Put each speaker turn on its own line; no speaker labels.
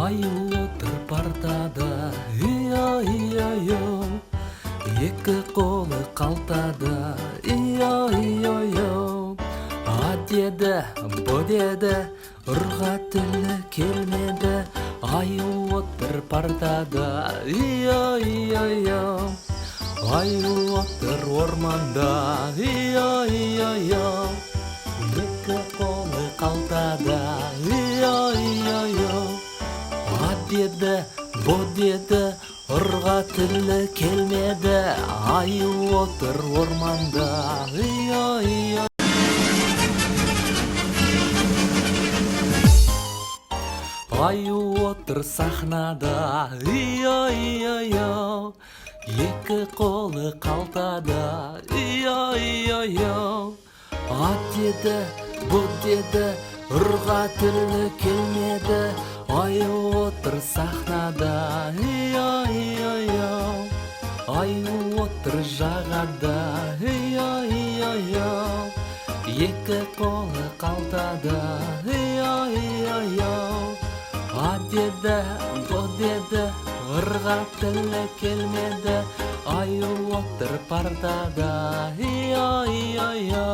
Аю отыр партада, ия-ия-йо. Екі қолы қалтада, ия-ия-йо. А деді, бұ деді, ұрға тілі келмеді. Аю отыр партада, ия-ия-йо. Аю отыр орманда, ия-ия-йо. Екі қолы қалтада, ия-ия-йо. А деді, бұ деді, ұрға тілі келмеді. Аю отыр орманда, ия-ия. Аю отыр сахнада, ия-ия-йо. Екі қолы қалтада, ия-ия-йо. А деді, бұ деді, ұрға тілі келмеді. Аю отыр сахнада, ия-ия-йо. Аю отыр жағада, ия-ия-йо. Екі қолы қалтада, ия-ия-йо. А деді, бұ деді, ұрға тілі келмеді. Аю отыр партада, ия-ия-йо.